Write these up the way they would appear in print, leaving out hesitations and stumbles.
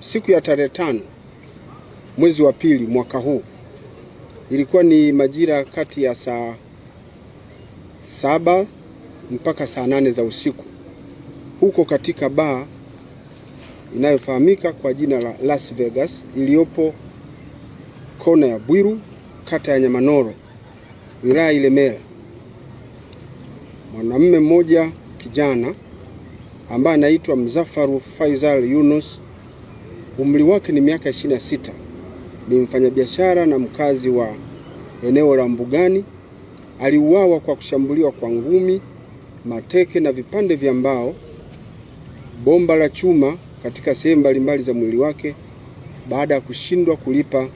siku ya tarehe 5 mwezi wa pili mwaka huu, ilikuwa ni majira kati ya saa 7 mpaka saa 8 za usiku, huko katika baa inayofahamika kwa jina la Las Vegas iliyopo kona ya Bwiru, kata ya Nyamanoro, wilaya Ilemela. Mwanamume mmoja kijana ambaye anaitwa Mzafaru Faisal Yunus, umri wake ni miaka 26, ni mfanyabiashara na mkazi wa eneo la Mbugani, aliuawa kwa kushambuliwa kwa ngumi, mateke na vipande vya mbao, bomba la chuma katika sehemu mbalimbali za mwili wake baada ya kushindwa kulipa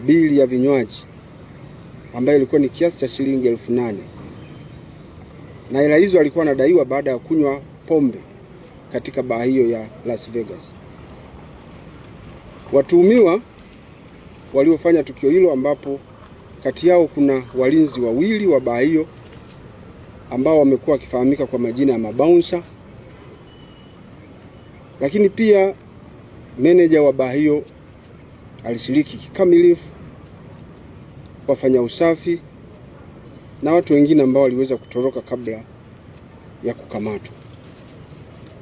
bili ya vinywaji ambayo ilikuwa ni kiasi cha shilingi 8,000. Na hela hizo alikuwa anadaiwa baada ya kunywa pombe katika baa hiyo ya Las Vegas. Watuhumiwa waliofanya tukio hilo, ambapo kati yao kuna walinzi wawili wa baa hiyo ambao wamekuwa wakifahamika kwa majina ya mabouncer, lakini pia meneja wa baa hiyo alishiriki kikamilifu, wafanya usafi na watu wengine ambao waliweza kutoroka kabla ya kukamatwa.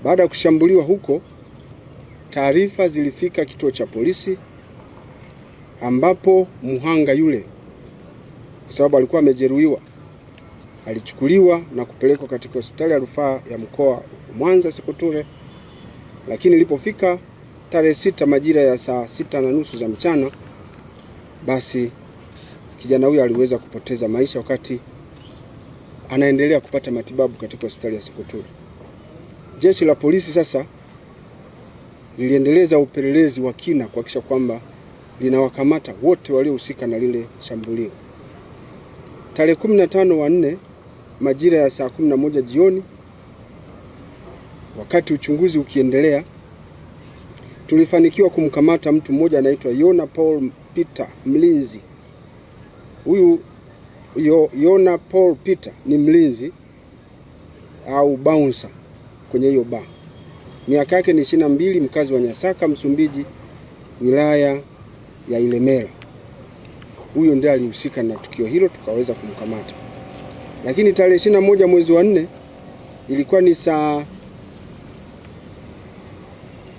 Baada ya kushambuliwa huko, taarifa zilifika kituo cha polisi, ambapo mhanga yule, kwa sababu alikuwa amejeruhiwa, alichukuliwa na kupelekwa katika hospitali ya rufaa ya mkoa wa Mwanza Sekoture. Lakini ilipofika tarehe 6 majira ya saa 6:30 za mchana, basi kijana huyo aliweza kupoteza maisha wakati anaendelea kupata matibabu katika hospitali ya Sekoture. Jeshi la polisi sasa liliendeleza upelelezi wa kina kuhakikisha kwamba linawakamata wote waliohusika na lile shambulio. Tarehe 15/4 majira ya saa 11 jioni, wakati uchunguzi ukiendelea, tulifanikiwa kumkamata mtu mmoja anaitwa Yona Paul Peter, mlinzi. Huyu Yona Paul Peter ni mlinzi au bouncer kwenye hiyo bar. Miaka yake ni 22, mkazi wa Nyasaka, Msumbiji, wilaya ya Ilemela. Huyo ndiye alihusika na tukio hilo, tukaweza kumkamata. Lakini tarehe 21 mwezi wa 4 ilikuwa ni saa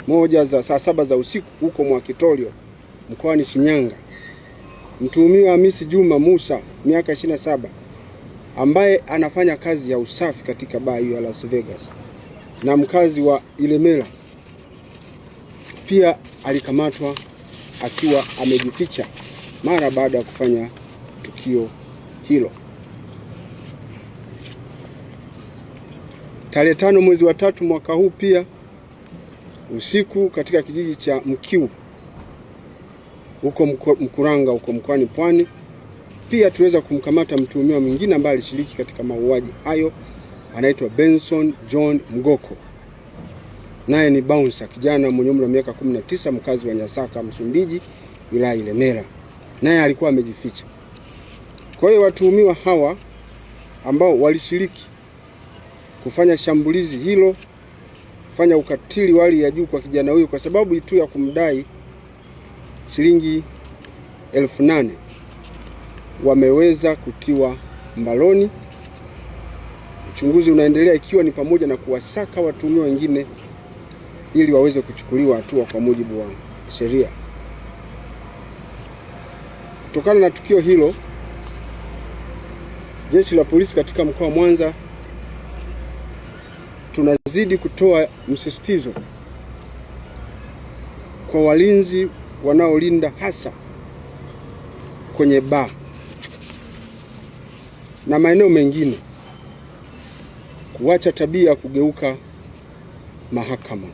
7 za usiku huko Mwakitolio mkoani Shinyanga, mtuhumiwa Hamisi Juma Musa, miaka 27, ambaye anafanya kazi ya usafi katika baa hiyo ya Las Vegas na mkazi wa Ilemela, pia alikamatwa akiwa amejificha mara baada ya kufanya tukio hilo. Tarehe 5 mwezi wa 3 mwaka huu pia usiku, katika kijiji cha Mkiu huko Mkuranga huko mkoani Pwani, pia tuweza kumkamata mtuhumiwa mwingine ambaye alishiriki katika mauaji hayo, anaitwa Benson John Mgoko. Naye ni bouncer, kijana mwenye umri wa miaka 19, mkazi wa Nyasaka, Msumbiji, wilaya Ilemela. Naye alikuwa amejificha. Kwa hiyo watuhumiwa hawa ambao walishiriki kufanya shambulizi hilo, kufanya ukatili wa hali ya juu kwa kijana huyo kwa sababu tu ya kumdai shilingi 8,000, wameweza kutiwa mbaloni. Uchunguzi unaendelea, ikiwa ni pamoja na kuwasaka watuhumiwa wengine ili waweze kuchukuliwa hatua kwa mujibu wa sheria. Kutokana na tukio hilo, jeshi la polisi katika mkoa wa Mwanza tunazidi kutoa msisitizo kwa walinzi wanaolinda hasa kwenye baa na maeneo mengine kuacha tabia ya kugeuka mahakama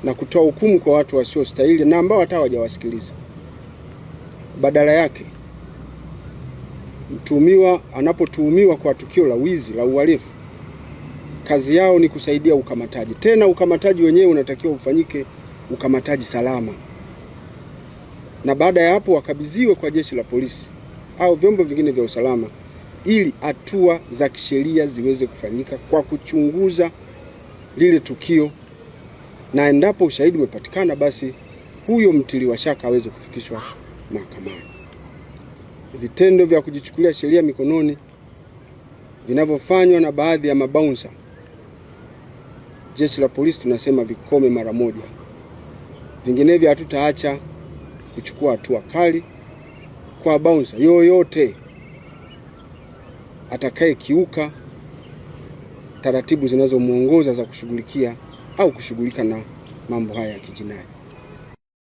na kutoa hukumu kwa watu wasiostahili na ambao hata hawajawasikiliza. Badala yake, mtuhumiwa anapotuhumiwa kwa tukio la wizi, la uhalifu, kazi yao ni kusaidia ukamataji. Tena ukamataji wenyewe unatakiwa ufanyike ukamataji salama, na baada ya hapo wakabidhiwe kwa jeshi la polisi au vyombo vingine vya usalama ili hatua za kisheria ziweze kufanyika kwa kuchunguza lile tukio na endapo ushahidi umepatikana, basi huyo mtiliwa shaka aweze kufikishwa mahakamani. Vitendo vya kujichukulia sheria mikononi vinavyofanywa na baadhi ya mabaunsa, Jeshi la Polisi tunasema vikome mara moja. Vinginevyo hatutaacha kuchukua hatua kali kwa baunsa yoyote atakaye kiuka taratibu zinazomuongoza za kushughulikia au kushughulika na mambo haya ya kijinai.